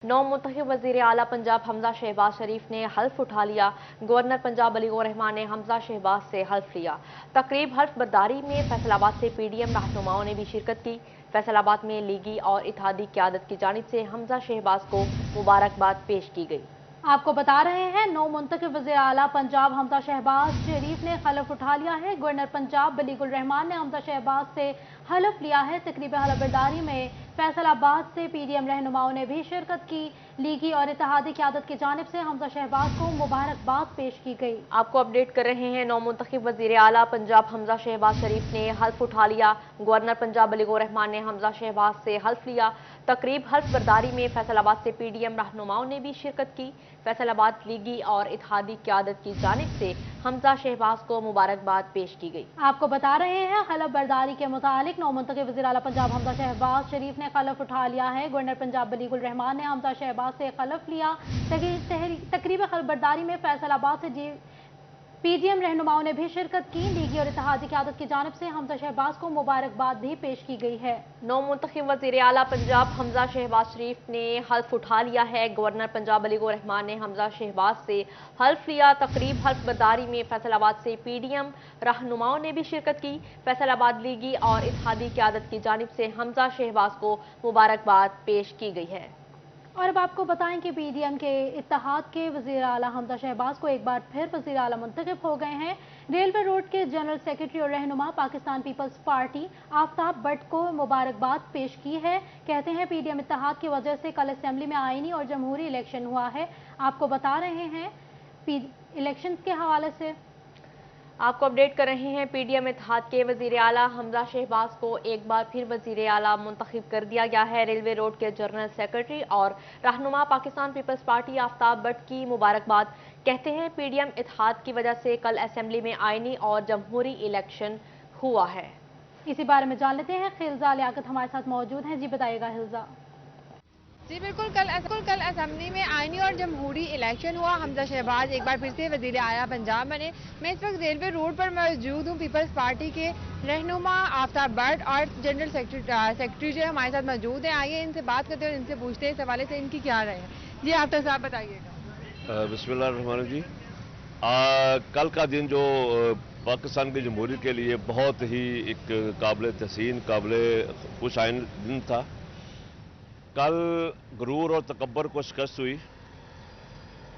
नौ मुंतखब वज़ीर आला पंजाब हमजा शहबाज शरीफ ने हल्फ उठा लिया। गवर्नर पंजाब अली रहमान ने हमजा शहबाज से हल्फ लिया। तकरीब हल्फ बर्दारी में फैसलाबाद से पीडीएम रहनुमाओं ने भी शिरकत की। फैसलाबाद में लीगी और इत्तेहादी क़यादत की जानिब से हमजा शहबाज को मुबारकबाद पेश की गई। आपको बता रहे हैं, नौ मुंतखब वज़ीर आला पंजाब हमजा शहबाज शरीफ ने हलफ उठा लिया है। गवर्नर पंजाब अली रहमान ने हमजा शहबाज से हलफ लिया है। तकरीब हलफ बर्दारी में फैसलाबाद से पीडीएम रहनुमाओं ने भी शिरकत की। लीगी और इत्तेहादी क़यादत की जानिब से हमजा शहबाज को मुबारकबाद पेश की गई। आपको अपडेट कर रहे हैं, नौ मुंतखब वज़ीर आला पंजाब हमजा शहबाज शरीफ ने हल्फ उठा लिया। गवर्नर पंजाब अली रहमान ने हमजा शहबाज से हल्फ लिया। तकरीब हल्फ बर्दारी में फैसलाबाद से पीडीएम रहनुमाओं ने भी शिरकत की। फैसलाबाद लीगी और इत्तेहादी क़यादत की जानिब से हमजा शहबाज को मुबारकबाद पेश की गई। आपको बता रहे हैं, हलफ बर्दारी के मुतालिक नौ मुंतखब वज़ीर आला पंजाब हमजा शहबाज शरीफ ने हलफ उठा लिया है। गवर्नर पंजाब अली रहमान ने हमजा शहबाज से हलफ लिया। तकरीब हलफ बर्दारी में फैसलाबाद से पीडीएम रहनुमाओं ने भी शिरकत की। लीगी और इत्तेहादी क़यादत की जानिब से हमजा शहबाज को मुबारकबाद भी पेश की गई है। नौ मुंतखब वज़ीर आला पंजाब हमजा शहबाज शरीफ ने हल्फ उठा लिया है। गवर्नर पंजाब अली रहमान ने हमजा शहबाज से हल्फ लिया। तकरीब हल्फ बर्दारी में फैसलाबाद से पीडीएम रहनुमाओं ने भी शिरकत की। फैसलाबाद लीगी और इत्तेहादी क़यादत की जानिब से हमजा शहबाज को मुबारकबाद पेश की गई है। और अब आपको बताएं कि पीडीएम के इत्तेहाद के वज़ीर आला हमजा शहबाज को एक बार फिर वज़ीर आला मुंतखब हो गए हैं। रेलवे रोड के जनरल सेक्रेटरी और रहनुमा पाकिस्तान पीपल्स पार्टी आफ्ताब भट्ट को मुबारकबाद पेश की है। कहते हैं, पीडीएम इत्तेहाद की वजह से कल असेंबली में आईनी और जमहूरी इलेक्शन हुआ है। आपको बता रहे हैं इलेक्शन के हवाले से आपको अपडेट कर रहे हैं, पीडीएम इत्तेहाद के वज़ीर आला हमजा शहबाज को एक बार फिर वज़ीर आला मुंतखब कर दिया गया है। रेलवे रोड के जनरल सेक्रेटरी और रहनुमा पाकिस्तान पीपल्स पार्टी आफ्ताब भट्ट की मुबारकबाद। कहते हैं, पीडीएम इत्तेहाद की वजह से कल असेंबली में आईनी और जमहूरी इलेक्शन हुआ है। इसी बारे में जान लेते हैं। हिल्जा लियाकत हमारे साथ मौजूद हैं। जी बताइएगा हिल्जा। जी बिल्कुल, कल असेंबली में आईनी और जमहूरी इलेक्शन हुआ। हमजा शहबाज एक बार फिर से वज़ीर आला पंजाब बने। मैं इस वक्त रेलवे रोड पर मौजूद हूँ। पीपल्स पार्टी के रहनुमा आफ्ताब भट्ट और जनरल सेक्रेटरी जो हमारे साथ मौजूद हैं। आइए इनसे बात करते हैं और इनसे पूछते हैं इस हवाले से इनकी क्या राय है। जी आफ्ताब साहब बताइएगा। बिस्मिल्लाहिर्रहमानिर्रहीम। कल का दिन जो पाकिस्तान की जमहूरियत के लिए बहुत ही एक काबिल तहसीन, काबिल खुश आइन दिन था। कल गुरूर और तकब्बर को शिकस्त हुई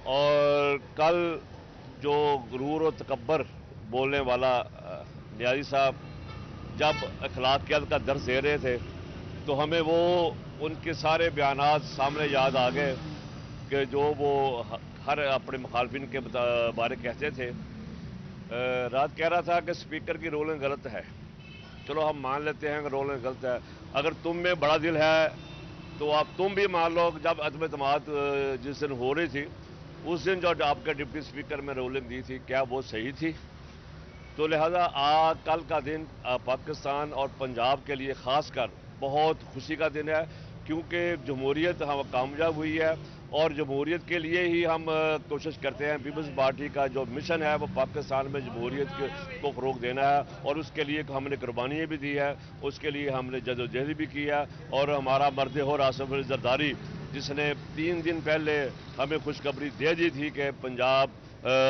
और कल जो गुरूर और तकब्बर बोलने वाला न्याजी साहब जब अखलाकियात का दर्स दे रहे थे तो हमें वो उनके सारे बयानात सामने याद आ गए कि जो वो हर अपने मुखालफिन के बारे कहते थे। रात कह रहा था कि स्पीकर की रोलिंग गलत है। चलो हम मान लेते हैं कि रोलिंग गलत है। अगर तुम में बड़ा दिल है तो आप तुम भी मान लो, जब अदम एतमाद जिस दिन हो रही थी उस दिन जो आपके डिप्टी स्पीकर में रोलिंग दी थी, क्या वो सही थी? तो लिहाजा कल का दिन पाकिस्तान और पंजाब के लिए खासकर बहुत खुशी का दिन है, क्योंकि जमहूरियत हम कामयाब हुई है और जमहूरियत के लिए ही हम कोशिश करते हैं। पीपल्स पार्टी का जो मिशन है वो पाकिस्तान में जमहूरियत को फ़रोग देना है और उसके लिए हमने कुर्बानियाँ भी दी है, उसके लिए हमने जदोजहद भी की है। और हमारा मर्द और आसिफ अली जरदारी जिसने 3 दिन पहले हमें खुशखबरी दे दी थी कि पंजाब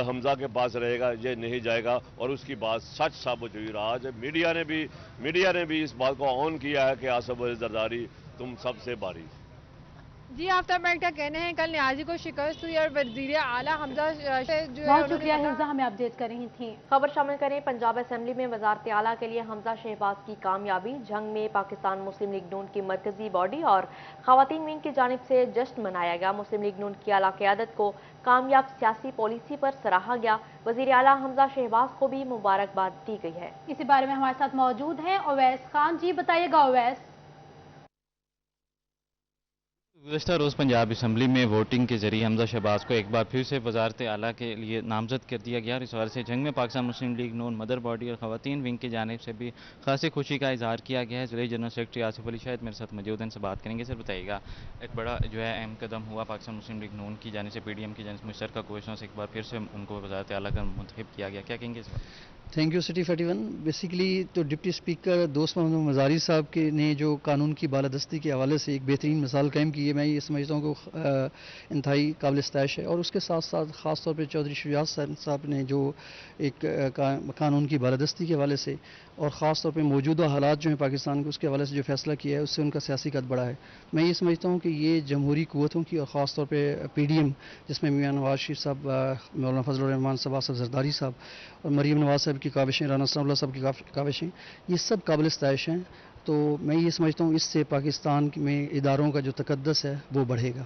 हमजा के पास रहेगा, ये नहीं जाएगा, और उसकी बात सच साबित हुई। आज मीडिया ने भी इस बात को ऑन किया है कि आसिफ अली जरदारी तुम सबसे बारी। जी आफ्ताब भट्ट का कहना है, कल न्याजी को शिकस्त हुई और वज़ीर आला हमजा जो बहुत शुक्रिया हिल्जा, हमें अपडेट कर रही थी। खबर शामिल करें, पंजाब असेंबली में वज़ारत आला के लिए हमजा शहबाज की कामयाबी। जंग में पाकिस्तान मुस्लिम लीग नून की मरकजी बॉडी और खवातीन विंग की जानिब से जश्न मनाया गया। मुस्लिम लीग नून की आला क़यादत को कामयाब सियासी पॉलिसी पर सराहा गया। वज़ीर आला हमजा शहबाज को भी मुबारकबाद दी गई है। इसी बारे में हमारे साथ मौजूद हैं ओवैस खान। जी बताइएगा ओवैस। गुज़श्ता रोज़ पंजाब असम्बली में वोटिंग के जरिए हमजा शहबाज को एक बार फिर से वज़ारत आला के लिए नामजद कर दिया गया और इस हवाले से जंग में पाकिस्तान मुस्लिम लीग नून मदर बॉडी और खवातीन विंग की जानिब से भी खासी खुशी का इजहार किया गया है। ज़िले जनरल सेक्रेटरी आसिफ अली शायद मेरे साथ मौजूद हैं, इनसे बात करेंगे। सर बताइएगा, एक बड़ा जो है अहम कदम हुआ पाकिस्तान मुस्लिम लीग नून की जानिब से पीडीएम की जानिब से मुश्तरका कोशिशों से एक बार फिर से उनको वज़ारत आला का मुंतखब किया गया, क्या कहेंगे इस बात? Thank you city 41। बेसिकली तो डिप्टी स्पीकर दोस्त मोहम्मद मज़ारी साहब के ने जो कानून की बालादस्ती के हवाले से एक बेहतरीन मिसाल कायम की है, मैं ये समझता हूँ कि इंतहाई काबिल इस्ताइश है। और उसके साथ साथ ख़ास तौर पर चौधरी शुजात साहब ने जो एक कानून की बालादस्ती के हवाले से और ख़ास तौर पर मौजूदा हालात जो हैं पाकिस्तान के, उसके हवाले से जो फैसला किया है, उससे उनका सियासी कद बढ़ा है। मैं ये समझता हूँ कि ये जमहूरी क़ुव्वतों की और ख़ास तौर पर PDM जिसमें मियां नवाज शरीफ साहब, मौलाना फजल रहमान साहब, आसफ जरदारी साहब और मरीम नवाज साहब की काविशें, राना सनाउल्लाह साहब की काविशें, ये सब काबिल इस्ताइश हैं। तो मैं ये समझता हूँ इससे पाकिस्तान में इदारों का जो तकद्दस है वो बढ़ेगा।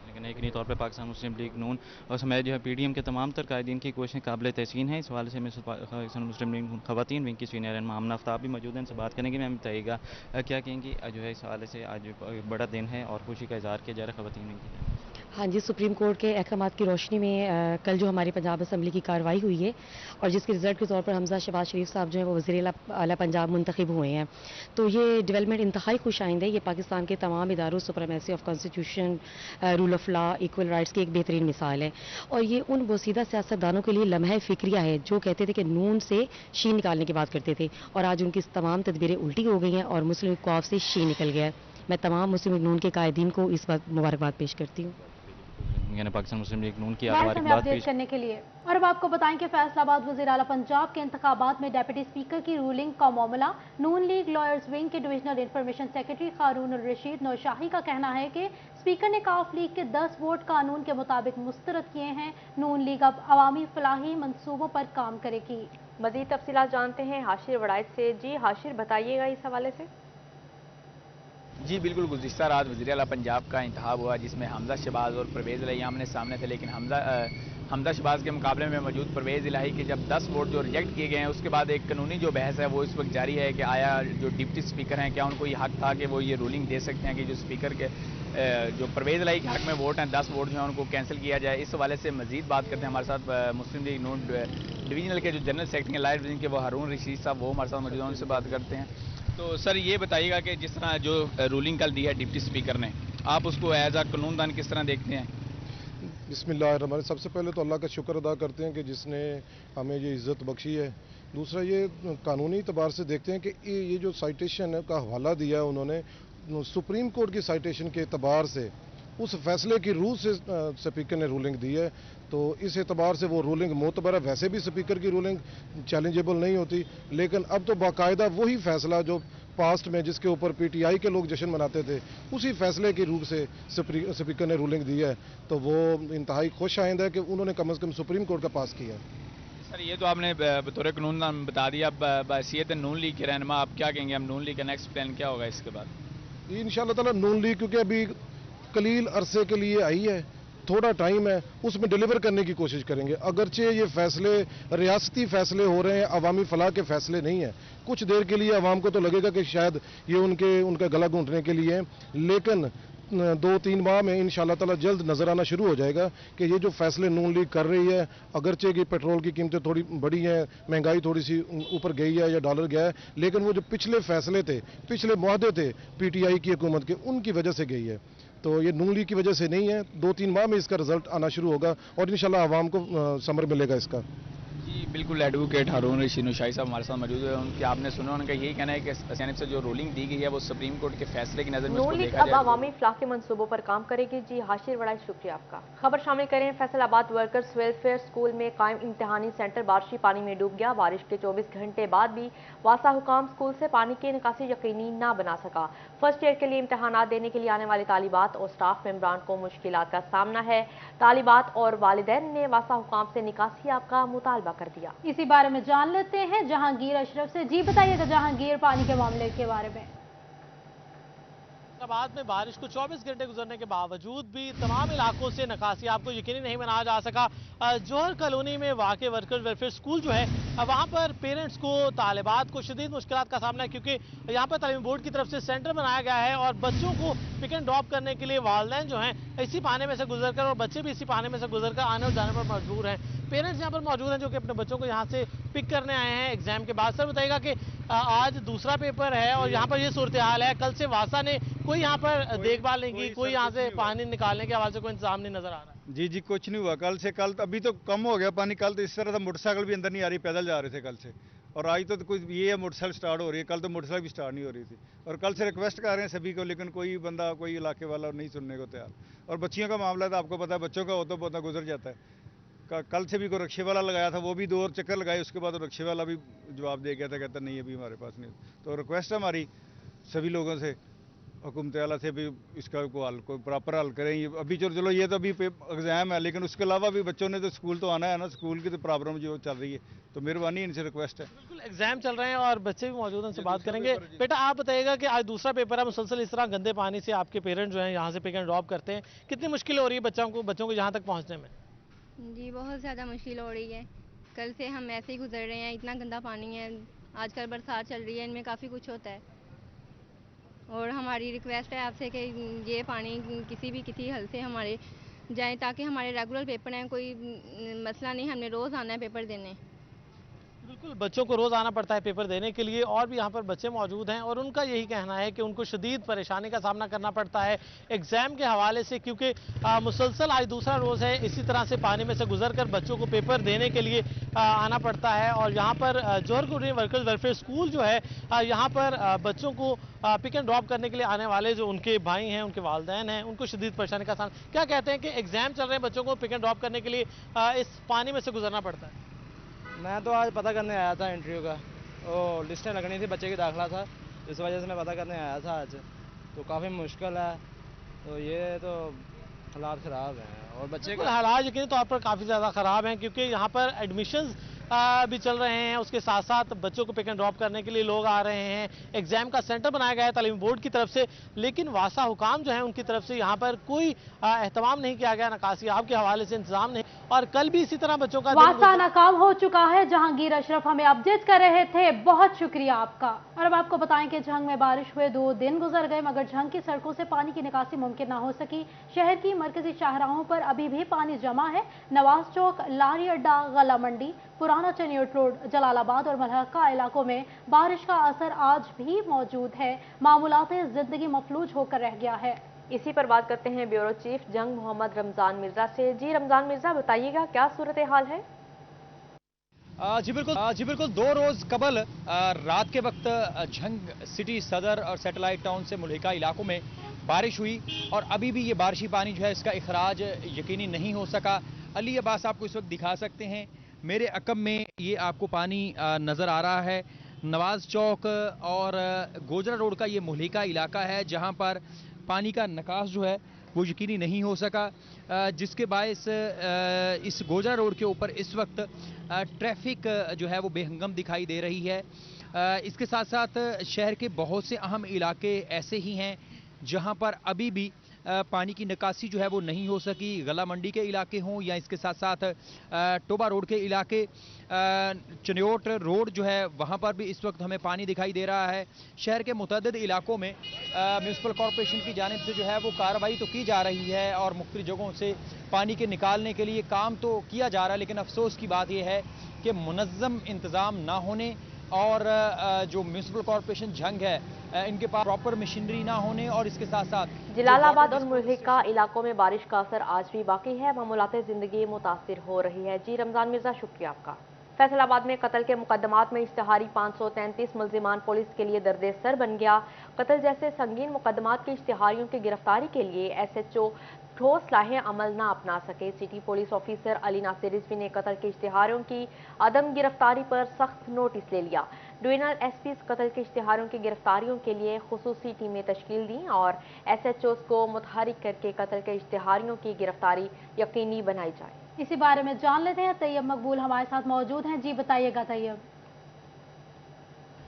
लेकिन यकीनी तौर पर पाकिस्तान मुस्लिम लीग नून और समेत जो है PDM के तमाम तर कायदीन की कोशिशें काबिल तहसीन है। इस हवाले से पाकिस्तान मुस्लिम लीग नून ख़वातीन विंग की सीनियर रहनुमा आमना आफ्ताब भी मौजूद हैं, इनसे बात करेंगे। मैम बताइएगा क्या कहेंगी जो है इस हवाले से, आज बड़ा दिन है और खुशी का इजहार किया जा रहा है ख़वातीन विंग की। हाँ जी, सुप्रीम कोर्ट के अहकामात की रोशनी में कल जो हमारी पंजाब असम्बली की कार्रवाई हुई है और जिसके रिजल्ट के तौर पर हमजा शहबाज शरीफ साहब जो है वो वज़ीर आला पंजाब मुंतखब हुए हैं, तो ये डेवलपमेंट इंतहाई खुश आइंद है। ये पाकिस्तान के तमाम इदारों, supremacy of constitution, rule of law, equal rights की एक बेहतरीन मिसाल है। और ये उन बोसीदा सियासतदानों के लिए लम्हा फ़िक्रिया है जो कहते थे कि नून से शी निकालने की बात करते थे, और आज उनकी तमाम तदबीरें उल्टी हो गई हैं और मुस्लिम कौफ से शी निकल गया है। मैं तमाम मुस्लिम लीग नून के कायदीन को इस बात मुबारकबाद पेश करती हूँ। यानी पाकिस्तान मुस्लिम लीग नून की अपडेट करने के लिए। और अब आपको बताएं कि फैसलाबाद वज़ीर आला पंजाब के इंतखाबात में डिप्टी स्पीकर की रूलिंग का मामला नून लीग लॉयर्स विंग के डिविजनल इंफॉर्मेशन सेक्रेटरी हारून अल रशीद नौशाही का कहना है कि स्पीकर ने काफ लीग के 10 वोट कानून के मुताबिक मुस्तरद किए हैं। नून लीग अब अवामी फलाही मंसूबों पर काम करेगी। मज़ीद तफसीलात जानते हैं हाशिर वड़ाइद से। जी हाशिर, बताइएगा इस हवाले से। जी बिल्कुल, गुज़िश्ता रात वज़ीर आला पंजाब का इंतखाब हुआ जिसमें हमजा शहबाज और परवेज़ इलाही आमने सामने थे, लेकिन हमजा शहबाज के मुकाबले में मौजूद परवेज़ इलाही के जब 10 वोट जो रिजेक्ट किए गए हैं, उसके बाद एक कानूनी जो बहस है वो इस वक्त जारी है कि आया जो डिप्टी स्पीकर हैं क्या उनको ये हक था कि वो ये रूलिंग दे सकते हैं कि जो स्पीकर के जो परवेज़ इलाही के हक में वोट हैं 10 वोट जो हैं उनको कैंसिल किया जाए। इस हवाले से मजीद बात करते हैं हमारे साथ मुस्लिम लीग नून डिवीजनल के जो जनरल सेक्रेटरी हैं लायर डिवीजन के वो हारून रशीद साहब, वो हमारे साथ मौजूद हैं, उनसे बात करते हैं। तो सर ये बताइएगा कि जिस तरह जो रूलिंग कल दी है डिप्टी स्पीकर ने, आप उसको एज आ कानूनदान किस तरह देखते हैं? बिस्मिल्लाहिर्रहमानिर्रहीम। सबसे पहले तो अल्लाह का शुक्र अदा करते हैं कि जिसने हमें ये इज़्ज़त बख्शी है। दूसरा ये कानूनी तबार से देखते हैं कि ये जो साइटेशन का हवाला दिया है उन्होंने सुप्रीम कोर्ट की साइटेशन के एतबार से, उस फैसले की रूह से स्पीकर ने रूलिंग दी है, तो इस एतबार से वो रूलिंग मोतबर है। वैसे भी स्पीकर की रूलिंग चैलेंजेबल नहीं होती, लेकिन अब तो बाकायदा वही फैसला जो पास्ट में जिसके ऊपर PTI के लोग जश्न मनाते थे, उसी फैसले की रूप से स्पीकर ने रूलिंग दी है, तो वो इंतहाई खुश आइंद है कि उन्होंने कम अज़ कम सुप्रीम कोर्ट का पास किया है। सर ये तो आपने बतौर कानून बता दिया, अब बहसीयत नून लीग के रहनुमा आप क्या कहेंगे? अब नून लीग का नेक्स्ट प्लान क्या होगा इसके बाद? इंशाअल्लाह ताला नून लीग क्योंकि अभी कलील अरसे के लिए आई है, थोड़ा टाइम है, उसमें डिलीवर करने की कोशिश करेंगे। अगरचे ये फैसले रियासती फैसले हो रहे हैं, अवामी फलाह के फैसले नहीं है। कुछ देर के लिए अवाम को तो लगेगा कि शायद ये उनका गला घूंटने के लिए है, लेकिन 2-3 माह में इंशाअल्लाह ताला जल्द नजर आना शुरू हो जाएगा कि ये जो फैसले नून लीग कर रही है, अगरचे की पेट्रोल की कीमतें थोड़ी बढ़ी हैं, महंगाई थोड़ी सी ऊपर गई है या डॉलर गया है, लेकिन वो जो पिछले फैसले थे, पिछले मुआहदे थे PTI की हुकूमत के, उनकी वजह से गई है। तो ये नून लीग की वजह से नहीं है। 2-3 माह में इसका रिजल्ट आना शुरू होगा और इंशाल्लाह आवाम को समर मिलेगा इसका। जी बिल्कुल, एडवोकेट हारून रशीद नौशाही साहब हमारे साथ मौजूद है। उनकी आपने सुना, उनका यही कहना है कि जानिब से जो रूलिंग दी गई है वो सुप्रीम कोर्ट के फैसले की नजर में नून लीग अब अवामी फलाह के मंसूबों पर काम करेगी। जी हाशिर बड़ा शुक्रिया आपका। खबर शामिल करें, फैसलाबाद वर्कर्स वेलफेयर स्कूल में कायम इम्तिहानी सेंटर बारिशी पानी में डूब गया। बारिश के 24 घंटे बाद भी वासा हुकाम स्कूल से पानी की निकासी यकीनी न बना सका। फर्स्ट ईयर के लिए इम्तहानात देने के लिए आने वाले तालिबात और स्टाफ मेंबरान को मुश्किलात का सामना है। तालिबात और वालिदैन ने वासा हुकाम से निकासी का मुतालबा कर दिया। इसी बारे में जान लेते हैं जहांगीर अशरफ से। जी बताइएगा जहांगीर, पानी के मामले के बारे में। बाद में बारिश को 24 घंटे गुजरने के बावजूद भी तमाम इलाकों से निकासी आपको यकीनी नहीं बनाया जा सका। जौहर कॉलोनी में वाक़ वर्कर वेलफेयर स्कूल जो है, वहाँ पर पेरेंट्स को, तालिबात को शदीद मुश्किलात का सामना है, क्योंकि यहाँ पर तालीम बोर्ड की तरफ से सेंटर बनाया गया है और बच्चों को पिक एंड ड्रॉप करने के लिए वालिदैन जो हैं इसी पानी में से गुजर कर, और बच्चे भी इसी पानी में से गुजर कर आने और जाने पर मजबूर हैं। पेरेंट्स यहाँ पर मौजूद हैं जो कि अपने बच्चों को यहाँ से पिक करने आए हैं एग्जाम के बाद। सर बताइएगा कि आज दूसरा पेपर है और यहाँ पर ये सूरत हाल है, कल से वासा ने कोई यहाँ पर देखभाल नहीं की, कोई यहाँ से पानी निकालने के हवाले से कोई इंतजाम नहीं नजर आ रहा है? जी कुछ नहीं हुआ कल से। कल अभी तो कम हो गया पानी, कल तो इस तरह था मोटरसाइकिल भी अंदर नहीं आ रही, पैदल जा रहे थे कल से। और आज तो कुछ ये है मोटरसाइकिल स्टार्ट हो रही है, कल तो मोटरसाइकिल भी स्टार्ट नहीं हो रही थी। और कल से रिक्वेस्ट कर रहे हैं सभी को, लेकिन कोई बंदा कोई इलाके वाला नहीं सुनने को तैयार। और बच्चियों का मामला था, आपको पता है बच्चों का हो तो बहुत गुजर जाता है। कल से भी कोई रिक्शे वाला लगाया था, वो भी 2 और चक्कर लगाए, उसके बाद रिक्शे वाला भी जवाब दे गया था, कहता नहीं अभी हमारे पास नहीं। तो रिक्वेस्ट है हमारी सभी लोगों से, हुकूमत आला से भी इसका कोई प्रॉपर हल करें। ये अभी चलो ये तो अभी एग्जाम है, लेकिन उसके अलावा भी बच्चों ने तो स्कूल तो आना है ना, स्कूल की तो प्रॉब्लम जो चल रही है, तो मेहरबानी इनसे रिक्वेस्ट है। बिल्कुल एग्जाम चल रहे हैं और बच्चे भी मौजूद हैं, उनसे बात करेंगे। बेटा आप बताइएगा कि आज दूसरा पेपर है, मुसलसल इस तरह गंदे पानी से आपके पेरेंट्स जो हैं यहाँ से पिक एंड ड्रॉप करते हैं, कितनी मुश्किल हो रही है बच्चों को यहाँ तक पहुँचने में? जी बहुत ज़्यादा मुश्किल हो रही है। कल से हम ऐसे ही गुजर रहे हैं, इतना गंदा पानी है, आजकल बरसात चल रही है, इनमें काफ़ी कुछ होता है। और हमारी रिक्वेस्ट है आपसे कि ये पानी किसी हल से हमारे जाए, ताकि हमारे रेगुलर पेपर हैं, कोई मसला नहीं, हमने रोज़ आना है पेपर देने। बिल्कुल बच्चों को रोज़ आना पड़ता है पेपर देने के लिए, और भी यहाँ पर बच्चे मौजूद हैं और उनका यही कहना है कि उनको शदीद परेशानी का सामना करना पड़ता है एग्ज़ाम के हवाले से, क्योंकि मुसलसल आज दूसरा रोज़ है इसी तरह से पानी में से गुजर कर बच्चों को पेपर देने के लिए आना पड़ता है। और यहाँ पर जौहर कुरेन वर्कर्स वेलफेयर स्कूल जो है, यहाँ पर बच्चों को पिक एंड ड्रॉप करने के लिए आने वाले जो उनके भाई हैं, उनके वालिदैन हैं, उनको शदीद परेशानी का सामना, क्या कहते हैं कि एग्ज़ाम चल रहे हैं, बच्चों को पिक एंड ड्रॉप करने के लिए इस पानी में से गुजरना पड़ता है? मैं तो आज पता करने आया था इंटरव्यू का, वो लिस्टें लगनी थी, बच्चे की दाखिला था, इस वजह से मैं पता करने आया था आज। तो काफ़ी मुश्किल है, तो ये तो हालात ख़राब हैं। और बच्चे के हालात यकीनी तौर पर काफ़ी ज़्यादा ख़राब हैं, क्योंकि यहाँ पर एडमिशन्स भी चल रहे हैं, उसके साथ साथ बच्चों को पिक एंड ड्रॉप करने के लिए लोग आ रहे हैं। एग्जाम का सेंटर बनाया गया है तालीमी बोर्ड की तरफ से, लेकिन वासा हुकाम जो है उनकी तरफ से यहाँ पर कोई एहतमाम नहीं किया गया, नकासी आब के हवाले से इंतजाम नहीं। और कल भी इसी तरह बच्चों का वासा नाकाम हो चुका है। जहांगीर अशरफ हमें अपडेट कर रहे थे, बहुत शुक्रिया आपका। और अब आपको बताएं कि झंग में बारिश हुए 2 दिन गुजर गए, मगर झंग की सड़कों से पानी की निकासी मुमकिन न हो सकी। शहर की मरकजी शाहराहों पर अभी भी पानी जमा है। नवाज चौक, लारी अड्डा, गला मंडी, पुराना चनियोट रोड, जलालाबाद और मलहका इलाकों में बारिश का असर आज भी मौजूद है। मामूलाते जिंदगी मफलूज होकर रह गया है। इसी पर बात करते हैं ब्यूरो चीफ जंग मोहम्मद रमजान मिर्जा से। जी रमजान मिर्जा, बताइएगा क्या सूरत हाल है? जी बिल्कुल 2 रोज़ कबल रात के वक्त झंग सिटी सदर और सैटेलाइट टाउन से मुल्हिका इलाकों में बारिश हुई और अभी भी ये बारिशी पानी जो है इसका इखराज यकीनी नहीं हो सका। अली अब्बास आपको इस वक्त दिखा सकते हैं, मेरे अकब में ये आपको पानी नज़र आ रहा है। नवाज चौक और गोजरा रोड का ये मुल्हिका इलाका है जहाँ पर पानी का निकास जो है वो यकीनी नहीं हो सका, जिसके बायस इस गोजरा रोड के ऊपर इस वक्त ट्रैफिक जो है वो बेहंगम दिखाई दे रही है। इसके साथ साथ शहर के बहुत से अहम इलाके ऐसे ही हैं जहां पर अभी भी पानी की निकासी जो है वो नहीं हो सकी। गला मंडी के इलाके हों या इसके साथ साथ टोबा रोड के इलाके, चनियोट रोड जो है वहाँ पर भी इस वक्त हमें पानी दिखाई दे रहा है। शहर के मुतअद्दिद इलाकों में म्यूनसिपल कॉरपोरेशन की जानिब से जो है वो कार्रवाई तो की जा रही है और मुख्तलिफ जगहों से पानी के निकालने के लिए काम तो किया जा रहा है, लेकिन अफसोस की बात यह है कि मुनज़्ज़म इंतज़ाम ना होने और जो म्यूनसिपल कॉरपोरेशन झंग है इनके पास प्रॉपर मशीनरी ना होने और इसके साथ साथ जलालाबाद और मुल्हिका इलाकों में बारिश का असर आज भी बाकी है। मामूलाते जिंदगी मुतासिर हो रही है। जी रमजान मिर्जा, शुक्रिया आपका। फैसलाबाद में कत्ल के मुकदमात में इश्तिहारी 533 मुल्जिमान पुलिस के लिए दर्द सर बन गया। कत्ल जैसे संगीन मुकदमात के इश्तिहारियों की गिरफ्तारी के लिए SHO ठोस लाहे अमल न अपना सके। City police officer Ali Nasir Rizvi ने कत्ल के इश्तिहारों की अदम गिरफ्तारी पर सख्त नोटिस ले लिया। डिवीजनल SPs कत्ल के इश्तिहारों की गिरफ्तारियों के लिए खुसूसी टीमें तश्कील दी और SHOs को मुतहरिक करके कत्ल के इश्तिहारियों की गिरफ्तारी यकीनी बनाई जाए। इसी बारे में जान लेते हैं, तैयब मकबूल हमारे साथ मौजूद हैं। जी बताइएगा तैयब।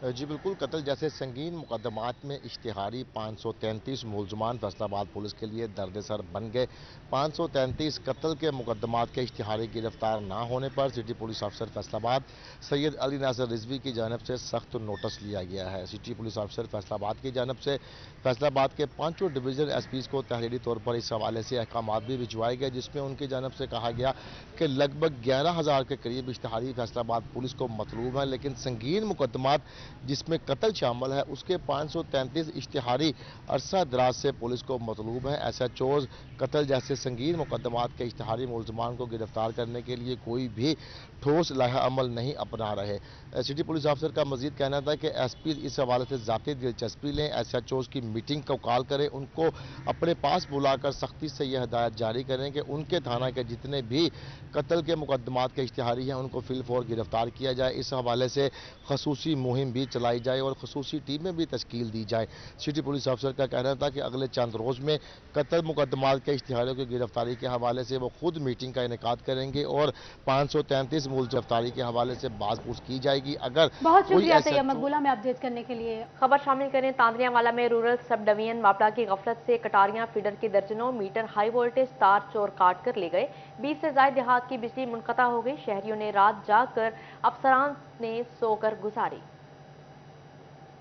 जी बिल्कुल, कत्ल जैसे संगीन मुकदमात में इश्तिहारी 533 मुलजमान फैसलाबाद पुलिस के लिए दर्द-ए-सर बन गए। 533 कत्ल के मुकदमात के इश्तिहारी गिरफ्तार ना होने पर सिटी पुलिस अफसर फैसलाबाद सैयद अली नासिर रिजवी की जानब से सख्त नोटिस लिया गया है। सिटी पुलिस अफसर फैसलाबाद की जानब से फैसलाबाद के 5 डिवीजन एसपीज को तहरीरी तौर पर इस हवाले से अहकाम भी भिजवाए गए, जिसमें उनकी जानब से कहा गया कि लगभग 11,000 के करीब इश्तिहारी फैसलाबाद पुलिस को मतलूब हैं, लेकिन संगीन मुकदमात जिसमें कत्ल शामिल है उसके 533 इश्तिहारी अरसा दराज से पुलिस को मतलूब हैं। SHOs कत्ल जैसे संगीन मुकदमात के इश्तिहारी मुलजमान को गिरफ्तार करने के लिए कोई भी ठोस लाहा अमल नहीं अपना रहे। सिटी पुलिस अफसर का मजीद कहना था कि एसपी इस हवाले से ज़ाती दिलचस्पी लें, SHOs की मीटिंग को कॉल करें, उनको अपने पास बुलाकर सख्ती से यह हदायत जारी करें कि उनके थाना के जितने भी कत्ल के मुकदमात के इश्तिहारी हैं उनको फिलफौर गिरफ्तार किया जाए। इस हवाले से खसूसी मुहिम भी चलाई जाए और खसूसी टीमें भी तश्कील दी जाए। सिटी पुलिस अफसर का कहना था कि अगले चंद रोज़ में कत्ल मुकदमात के इश्तिहारियों की गिरफ्तारी के हवाले से वो खुद मीटिंग का इनेकाद करेंगे और 533 गिरफ्तारी के हवाले से बातचीत की जाएगी। अगर बहुत शुक्रिया तैयब मकबूला में अपडेट करने के लिए। खबर शामिल करें तांदरियावाला में रूरल सब डिवीजन वापड़ा की गफलत से कटारियां फीडर के दर्जनों मीटर हाई वोल्टेज तार चोर काट कर ले गए। 20 से ज्यादा देहात की बिजली मुनक़ता हो गई। शहरियों ने रात जागकर अफसरान ने सोकर गुजारी।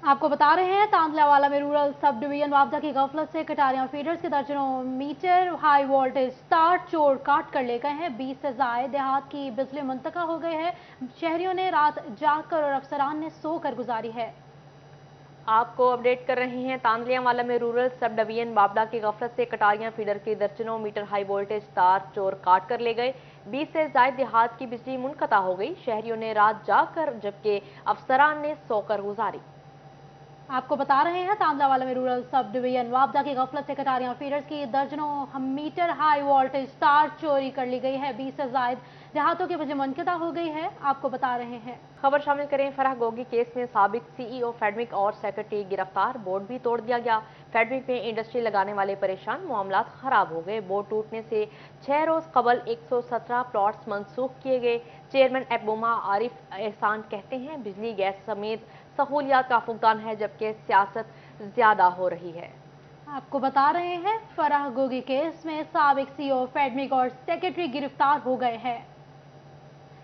आपको बता रहे हैं तांदलावाला में रूरल सब डिवीजन वापदा की गफलत से कटारियां फीडर्स के दर्जनों मीटर हाई वोल्टेज तार चोर काट कर ले गए हैं। 20 से ज्यादा देहात की बिजली मुंतका हो गई है। शहरियों ने रात जागकर और अफसरान ने सोकर गुजारी है। आपको अपडेट कर रहे हैं तांदलियावाला में रूरल सब डिवीजन वापदा की गफलत से कटारियां फीडर के दर्जनों मीटर हाई वोल्टेज तार चोर काट कर ले गए। 20 से ज्यादा देहात की बिजली मुनक़ता हो गई। शहरियों ने रात जागकर जबकि अफसरान ने सोकर गुजारी। आपको बता रहे हैं तांदलावाला में रूरल सब डिवीजन वापदा की गफलत से कटारियां फीडर्स की दर्जनों मीटर हाई वोल्टेज तार चोरी कर ली गई है। 20 से ज्यादा देहातों की बिजली मुनक़ता हो गई है। आपको बता रहे हैं। खबर शामिल करें फराह गोगी केस में साबिक CEO फेडमिक और सेक्रेटरी गिरफ्तार। बोर्ड भी तोड़ दिया गया। फेडमिक में इंडस्ट्री लगाने वाले परेशान, मामला खराब हो गए। बोर्ड टूटने से 6 रोज कबल 117 प्लॉट्स मनसूख किए गए। चेयरमैन एबोमा आरिफ एहसान कहते हैं बिजली गैस समेत सहूलियात का फुकदान है, जबकि सियासत ज्यादा हो रही है। आपको बता रहे हैं फराह गोगी केस में साबिक CEO फेडमिक और सेक्रेटरी गिरफ्तार हो गए हैं।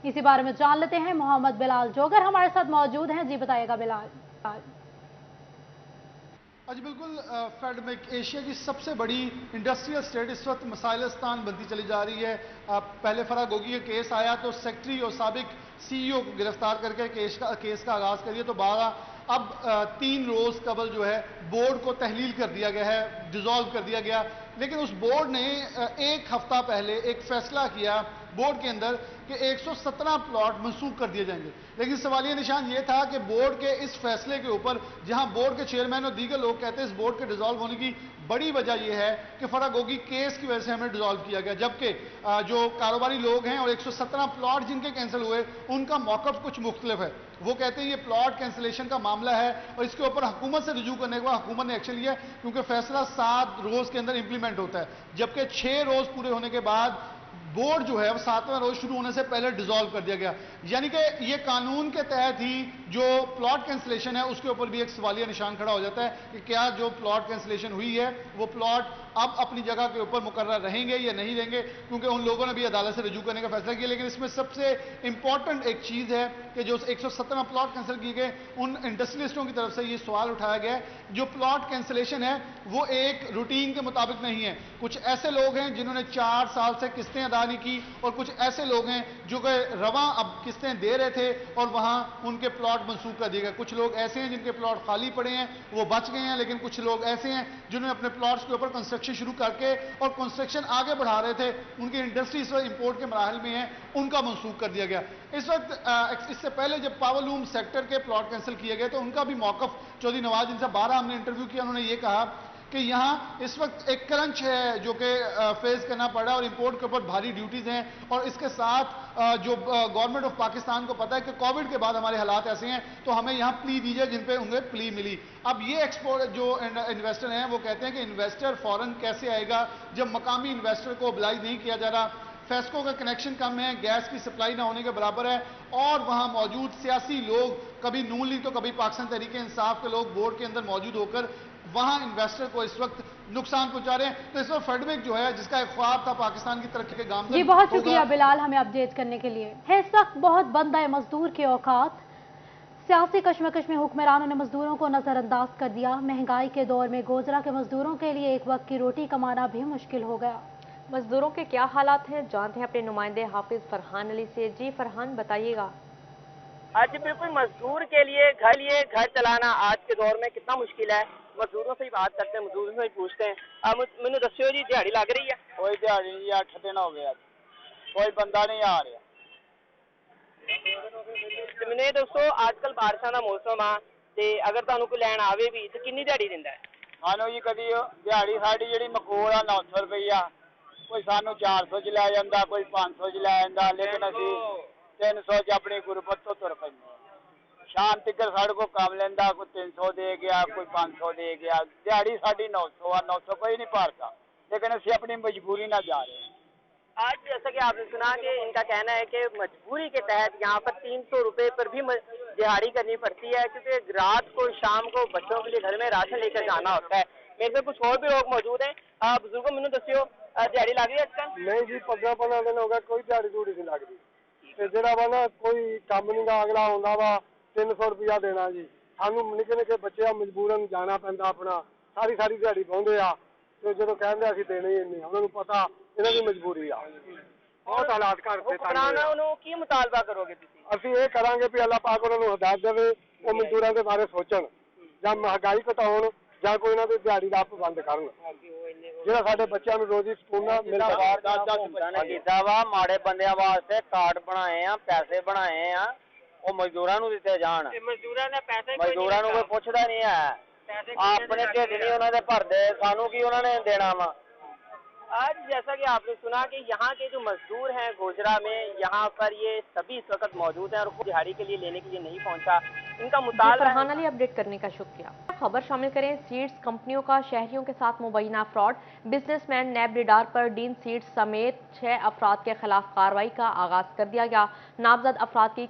इसी बारे में जान लेते हैं। मोहम्मद बिलाल जोगर हमारे साथ मौजूद हैं। जी बताइएगा बिलाल। आज बिल्कुल फेडमिक एशिया की सबसे बड़ी इंडस्ट्रियल स्टेट इस वक्त मसाइलस्तान बनती चली जा रही है। पहले फराह गोगी का केस आया तो सेक्रेटरी और साबिक CEO को गिरफ्तार करके केस का आगाज करिए तो 12 अब 3 रोज कबल जो है बोर्ड को तहलील कर दिया गया है, डिसॉल्व कर दिया गया। लेकिन उस बोर्ड ने एक हफ्ता पहले एक फैसला किया बोर्ड के अंदर कि 117 प्लॉट मंसूख कर दिए जाएंगे। लेकिन सवालिया निशान ये था कि बोर्ड के इस फैसले के ऊपर जहां बोर्ड के चेयरमैन और दीगर लोग कहते हैं इस बोर्ड के डिसॉल्व होने की बड़ी वजह यह है कि फराह गोगी केस की वजह से हमें डिसॉल्व किया गया, जबकि जो कारोबारी लोग हैं और 117 प्लॉट जिनके कैंसिल हुए उनका मौक़िफ़ कुछ मुख्तलिफ है। वो कहते हैं ये प्लॉट कैंसिलेशन का मामला है और इसके ऊपर हुकूमत से रुजू करने के बाद हुकूमत ने एक्शन लिया क्योंकि फैसला 7 रोज के अंदर इंप्लीमेंट होता है, जबकि 6 रोज पूरे होने के बाद बोर्ड जो है वो 7वां रोज शुरू होने से पहले डिसॉल्व कर दिया गया। यानी कि ये कानून के तहत ही जो प्लॉट कैंसिलेशन है उसके ऊपर भी एक सवालिया निशान खड़ा हो जाता है कि क्या जो प्लॉट कैंसिलेशन हुई है वो प्लॉट अब अपनी जगह के ऊपर मुकर्रर रहेंगे या नहीं रहेंगे, क्योंकि उन लोगों ने भी अदालत से रजू करने का फैसला किया। लेकिन इसमें सबसे इंपॉर्टेंट एक चीज है कि जो 117 प्लॉट कैंसिल किए गए उन इंडस्ट्रियलिस्टों की तरफ से ये सवाल उठाया गया जो प्लॉट कैंसिलेशन है वो एक रूटीन के मुताबिक नहीं है। कुछ ऐसे लोग हैं जिन्होंने 4 साल से किस्तें अदा नहीं की और कुछ ऐसे लोग हैं जो कि रवा अब किस्तें दे रहे थे और वहां उनके प्लॉट मंसूख कर दिए गए। कुछ लोग ऐसे हैं जिनके प्लॉट खाली पड़े हैं वो बच गए हैं, लेकिन कुछ लोग ऐसे हैं जिन्होंने अपने प्लॉट्स के ऊपर कंस्ट्रक्शन शुरू करके और कंस्ट्रक्शन आगे बढ़ा रहे थे, उनकी इंडस्ट्री इस वक्त इंपोर्ट के मराहल में है, उनका मंसूख कर दिया गया। इस वक्त इससे पहले जब पावरलूम सेक्टर के प्लॉट कैंसिल किए गए तो उनका भी मौकफ चौधरी नवाज जिनसे 12 हमने इंटरव्यू किया, उन्होंने ये कहा कि यहाँ इस वक्त एक क्रंच है जो कि फेस करना पड़ा और इंपोर्ट के ऊपर भारी ड्यूटीज हैं और इसके साथ जो गवर्नमेंट ऑफ पाकिस्तान को पता है कि कोविड के बाद हमारे हालात ऐसे हैं तो हमें यहाँ प्ली दीजिए जिन पे उन्हें प्ली मिली। अब ये एक्सपोर्ट जो इन्वेस्टर हैं वो कहते हैं कि इन्वेस्टर फॉरेन कैसे आएगा जब मकामी इन्वेस्टर को ओबलाइज नहीं किया जा रहा। फेस्को का कनेक्शन कम है, गैस की सप्लाई ना होने के बराबर है और वहां मौजूद सियासी लोग, कभी नून लीग तो कभी पाकिस्तान तहरीक इंसाफ के लोग बोर्ड के अंदर मौजूद होकर वहां इन्वेस्टर को इस वक्त नुकसान पहुंचा रहे हैं। तो इस वक्त फेडमिक जो है, जिसका एक ख्वाब था पाकिस्तान की तरक्की के गामजन, जी बहुत शुक्रिया बिलाल हमें अपडेट करने के लिए। है इस वक्त बहुत बंद है मजदूर के औकात। सियासी कश्मकश में हुक्मरानों ने मजदूरों को नजरअंदाज कर दिया। महंगाई के दौर में गोजरा के मजदूरों के लिए एक वक्त की रोटी कमाना भी मुश्किल हो गया। मजदूरों के क्या हालात हैं, जानते हैं अपने नुमाइंदे हाफिज फरहान अली से। जी फरहान बताइएगा। आज बिल्कुल मजदूर के लिए घर चलाना आज के दौर में कितना मुश्किल है। मजदूरों से ही बात करते हैं, मजदूरों से ही पूछते हैं। मैंने दस्यो जी दिहाड़ी लग रही है? कोई दिहाड़ी नहीं, 8 दिन हो गया, कोई बंदा नहीं आ रहा। मैंने दोस्तों आजकल बारिशों का मौसम आ ते अगर तुहानू कोई लैन आवे भी तो कितनी दिहाड़ी दिंदा है? सानू जी कभी दिहाड़ी साडी जिहड़ी मकबूल आ 900 रुपया, कोई सानू 400 च लै जांदा, कोई 500 च लै जांदा, लेकिन असी 300 च अपनी गुरबत तो तुर पैंदे। शाम तक साढ़े को काम लेंदा, कोई 300 दे गया, कोई 500 दे गया। दिहाड़ी साडी 900 आ, 900 कोई नहीं पारता, लेकिन असी अपनी मजबूरी ना जा रहे हैं। आज जैसा कि आपने सुना कि इनका कहना है कि मजबूरी के तहत यहाँ पर 300 रुपए पर भी दिहाड़ी करनी पड़ती है, क्योंकि रात को शाम को बच्चों के लिए घर में राशन लेकर जाना होता है। मेरे से कुछ और भी लोग मौजूद हैं। बुजुर्गो मैंने दस्यो दिहाड़ी लग रही है आजकल? नहीं जी, 15 दिन हो गए कोई दिहाड़ी दूड़ी नहीं लग रही। जो वा ना कोई काम नहीं गा, अगला आंदा वा 300 रुपया देना जी। सानू निके निके बच्चे मजबूरन जाना पैंदा, अपना सारी दिहाड़ी पाउंदे आ ते जो कहंदे असीं देने ही नहीं, उन्हां नूं पता ਇਹਨਾਂ ਦੀ ਮਜਬੂਰੀ ਆ। ਬਹੁਤ ਹਾਲਾਤ ਘਰ ਤੇ ਹੁਕਮਰਾਨਾਂ ਨੂੰ ਕੀ ਮੁਤਾਲਬਾ ਕਰੋਗੇ ਤੁਸੀਂ? ਅਸੀਂ ਇਹ ਕਰਾਂਗੇ ਵੀ ਅੱਲਾਹ ਪਾਕ ਉਹਨਾਂ ਨੂੰ ਹਦਾਇਤ ਦੇਵੇ, ਉਹ ਮਜ਼ਦੂਰਾਂ ਦੇ ਬਾਰੇ ਸੋਚਣ, ਜਾਂ ਮਹਿੰਗਾਈ ਘਟਾਉਣ ਜਾਂ ਕੋਈ ਇਹਨਾਂ ਦੀ ਦਿਹਾੜੀ ਦਾ ਪਾਬੰਦ ਕਰਨ, ਜਿਹੜਾ ਸਾਡੇ ਬੱਚਿਆਂ ਨੂੰ ਰੋਜ਼ੀ ਸਕੂਨ ਨਾਲ ਮਿਲ ਸਕੇ। ਕੀਤਾ ਵਾ ਮਾੜੇ ਬੰਦਿਆਂ ਵਾਸਤੇ ਕਾਰਡ ਬਣਾਏ ਆ, ਪੈਸੇ ਬਣਾਏ ਆ, ਉਹ ਮਜ਼ਦੂਰਾਂ ਨੂੰ ਦਿੱਤੇ ਜਾਣ। ਮਜ਼ਦੂਰਾਂ ਨੇ ਪੈਸੇ ਮਜ਼ਦੂਰਾਂ ਨੂੰ ਕੋਈ ਪੁੱਛਦਾ ਨਹੀਂ ਹੈ, ਆਪਣੇ ਢਿੱਡ ਨਹੀਂ ਉਹਨਾਂ ਦੇ ਭਰਦੇ, ਸਾਨੂੰ ਕੀ ਉਹਨਾਂ ने देना वा। आज जैसा कि आपने सुना कि यहाँ के जो मजदूर हैं गोजरा में, यहाँ पर ये सभी इस वक्त मौजूद हैं और दिहाड़ी के लिए लेने के लिए नहीं पहुँचा। इनका मुतालबा फरहान अली अपडेट करने का शुक्रिया। खबर शामिल करें, सीड्स कंपनियों का शहरियों के साथ मुबैना फ्रॉड। बिजनेसमैन नैब रिडार पर डीन सीड्स समेत 6 अफराद के खिलाफ कार्रवाई का आगाज कर दिया गया। नामजद अफराद की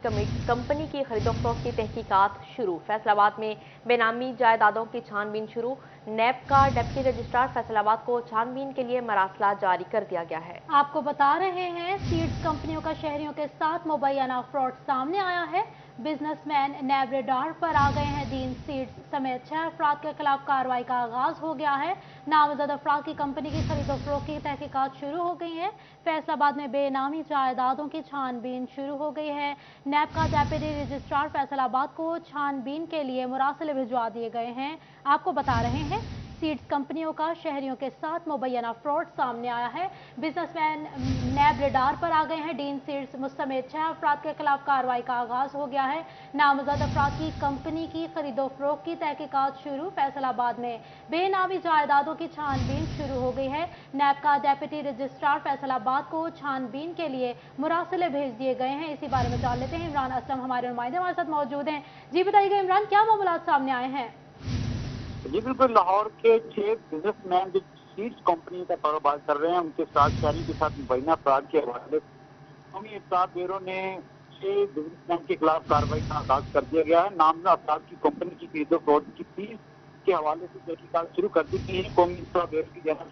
कंपनी की खरीदोफरोख्त की तहकीकात शुरू। फैसलाबाद में बेनामी जायदादों की छानबीन शुरू। नैब का डिप्टी रजिस्ट्रार फैसलाबाद को छानबीन के लिए मरासला जारी कर दिया गया है। आपको बता रहे हैं, सीड्स कंपनियों का शहरियों के साथ मुबैना फ्रॉड सामने आया है। बिजनेसमैन नैब रिडार पर आ गए हैं। डीन सीड्स समेत 6 अफराद के खिलाफ कार्रवाई का आगाज हो गया है। नामजद अफराद की कंपनी की खरीदोफरोख्त की तहकीकात शुरू हो गई है। फैसलाबाद में बेनामी जायदादों की छानबीन शुरू हो गई है। नैब का डेप्यूटी रजिस्ट्रार फैसलाबाद को छानबीन के लिए मुरासले भिजवा दिए गए हैं। आपको बता रहे हैं, सीड्स कंपनियों का शहरियों के साथ मुबैना फ्रॉड सामने आया है। बिजनेसमैन नैब रिडार पर आ गए हैं। डीन सीड्स समेत 6 अफराद के खिलाफ कार्रवाई का आगाज हो गया है। नामजद अफराद की कंपनी की खरीदोफरोख्त की तहकीकात शुरू। फैसलाबाद में बेनामी जायदादों की छानबीन शुरू हो गई है। नैब का डेप्यूटी रजिस्ट्रार फैसलाबाद को छानबीन के लिए मुरासले भेज दिए गए हैं। इसी बारे में जान लेते हैं। इमरान असलम हमारे नुमाइंदे हमारे साथ मौजूद हैं। जी बताइएगा इमरान, क्या मामला सामने आए हैं? जी बिल्कुल, लाहौर के 6 बिजनेसमैन जो सीड्स कंपनी का कारोबार कर रहे हैं, उनके साथ शहरी के साथ मुबैना अपराध के हवाले कौमी इंसाफ ब्यूरो ने 6 बिजनेसमैन के खिलाफ कार्रवाई का आगाज कर दिया गया है। नामजद अफराद की कंपनी की खरीदो फरोख्त की फीस के हवाले से तहकीकात शुरू कर दी गई है। कौमी इंसाफ ब्यूरो की जानब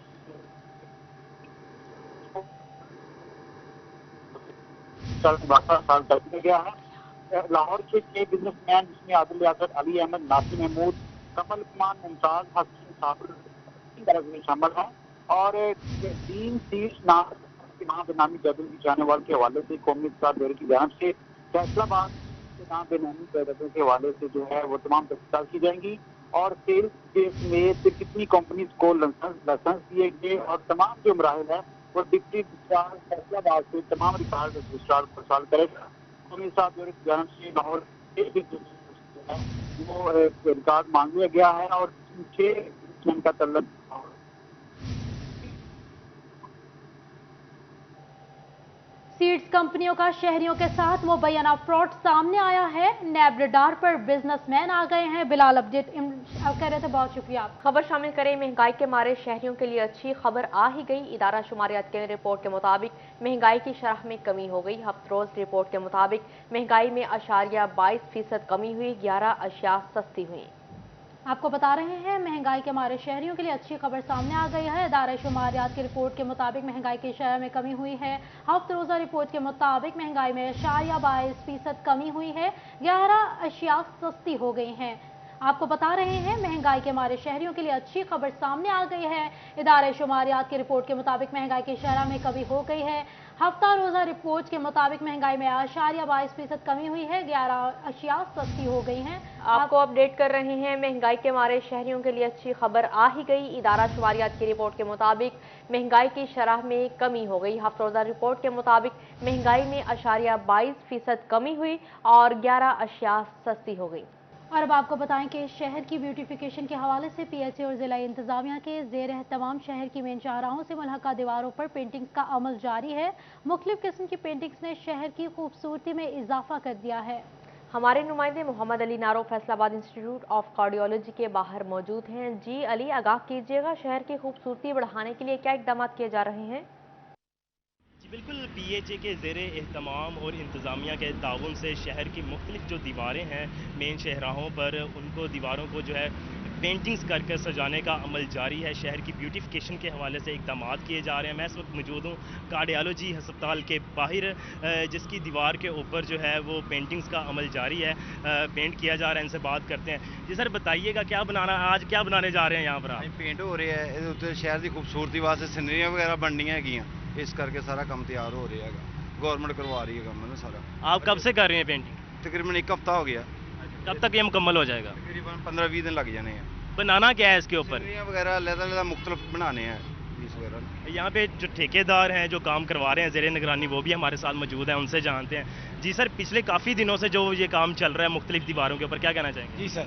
साल कर दिया गया है। लाहौर के 6 बिजनेसमैन जिसमें आदिल लियाकत, अली अहमद, नासिर महमूद, कमल कुमार, मुमताज, हसन साबिर शामिल हैं और डीन सीड्स नाम बेनामी जायदादों की जाने वाले के हवाले से कौमी इंसाफ ब्यूरो की जानब से फैसलाबाद के नाम बेनामी जायदादों के हवाले से जो है वो तमाम तहकीकात की जाएंगी और सेल्स के समेत कितनी कंपनीज को लाइसेंस दिए गए और तमाम जो मराहल है वो डिप्टी रजिस्ट्रार फैसलाबाद से तमाम रिकॉर्ड रजिस्ट्रार को साल करेगा। कौमी इंसाफ ब्यूरो की जानब से लाहौर वो रिकॉर्ड मांग लिया गया है और 6 का तलब सीड्स कंपनियों का शहरियों के साथ मुबैना फ्रॉड सामने आया है। नैब रडार पर बिजनेसमैन आ गए हैं। बिलाल अपडेट कह रहे थे, बहुत शुक्रिया आप। खबर शामिल करें, महंगाई के मारे शहरियों के लिए अच्छी खबर आ ही गई। इदारा शुमारियात के रिपोर्ट के मुताबिक महंगाई की शरह में कमी हो गई। हफ्तरोज रिपोर्ट के मुताबिक महंगाई में 22% कमी हुई, 11 अशिया सस्ती हुई। आपको बता रहे हैं, महंगाई के मारे शहरियों के लिए अच्छी खबर सामने आ गई है। इदारा शुमारियात की रिपोर्ट के मुताबिक महंगाई की शरह में कमी हुई है। हफ्ता रोज़ा रिपोर्ट के मुताबिक महंगाई में 22% कमी हुई है, 11 अशिया सस्ती हो गई हैं। आपको बता रहे हैं, महंगाई के मारे शहरियों के लिए अच्छी खबर सामने आ गई है। इदारे शुमारियात की रिपोर्ट के मुताबिक महंगाई की शरह में कमी हो गई है। हफ्ता रोज़ा रिपोर्ट के मुताबिक महंगाई में 22% कमी हुई है, 11 अशिया सस्ती हो गई हैं। आपको अपडेट कर रहे हैं, महंगाई के मारे शहरियों के लिए अच्छी खबर आ ही गई। इदारा शुमारियात की रिपोर्ट के मुताबिक महंगाई की शरह में कमी हो गई। हफ्ता रोज़ा रिपोर्ट के मुताबिक महंगाई में 22% कमी हुई और 11 अशिया सस्ती हो गई। और अब आपको बताएं कि शहर की ब्यूटिफिकेशन के हवाले से PHA और जिला इंतजामिया के ज़ेर तमाम शहर की मेन शाहराहों से मुल्हका दीवारों पर पेंटिंग्स का अमल जारी है। मुख्तलिफ किस्म की पेंटिंग्स ने शहर की खूबसूरती में इजाफा कर दिया है। हमारे नुमाइंदे मोहम्मद अली नारो फैसलाबाद इंस्टीट्यूट ऑफ कार्डियोलॉजी के बाहर मौजूद हैं। जी अली, आगाह कीजिएगा, शहर की खूबसूरती बढ़ाने के लिए क्या इकदाम किए जा रहे हैं? बिल्कुल, PHA के ज़ेरे एहतमाम और इंतज़ामिया के ताउन से शहर की मुख्तलिफ जो दीवारें हैं मेन शहराहों पर, उनको दीवारों को जो है पेंटिंग्स करके सजाने का अमल जारी है। शहर की ब्यूटिफिकेशन के हवाले से इकदाम किए जा रहे हैं। मैं इस वक्त मौजूद हूँ कार्डियोलॉजी अस्पताल के बाहर, जिसकी दीवार के ऊपर जो है वो पेंटिंग्स का अमल जारी है, पेंट किया जा रहा है। इनसे बात करते हैं। जी सर, बताइएगा क्या बनाना, आज क्या बनाने जा रहे हैं यहाँ पर? पेंट हो रही है, शहर की खूबसूरती वास्ते सीनरियाँ वगैरह बननियाँ है, इस करके सारा काम तैयार हो रहा है। गवर्नमेंट करवा रही है काम सारा। आप कब से कर रहे हैं पेंटिंग? तकरीबन 1 हफ्ता हो गया। कब तक ये मुकम्मल हो जाएगा? तकरीबन 15-20 दिन लग जाने हैं। बनाना क्या है इसके ऊपर? वगैरह अलग-अलग मुख्तलिफ बनाने हैं वगैरह। यहाँ पे जो ठेकेदार हैं जो काम करवा रहे हैं ज़ेरे निगरानी, वो भी हमारे साथ मौजूद हैं, उनसे जानते हैं। जी सर, पिछले काफ़ी दिनों से जो ये काम चल रहा है मुख्तलिफ दीवारों के ऊपर, क्या कहना चाहेंगे? जी सर,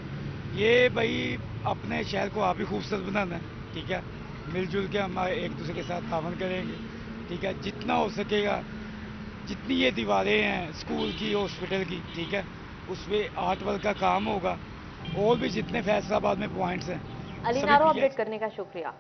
ये भाई अपने शहर को आप ही खूबसूरत बनाना है, ठीक है। मिलजुल के हम एक दूसरे के साथ तावन करेंगे, ठीक है। जितना हो सकेगा, जितनी ये दीवारें हैं स्कूल की, हॉस्पिटल की, ठीक है, उसमें आर्ट वर्क का काम होगा। और भी जितने फैसलाबाद में पॉइंट्स हैं। अली नारो, अपडेट करने का शुक्रिया।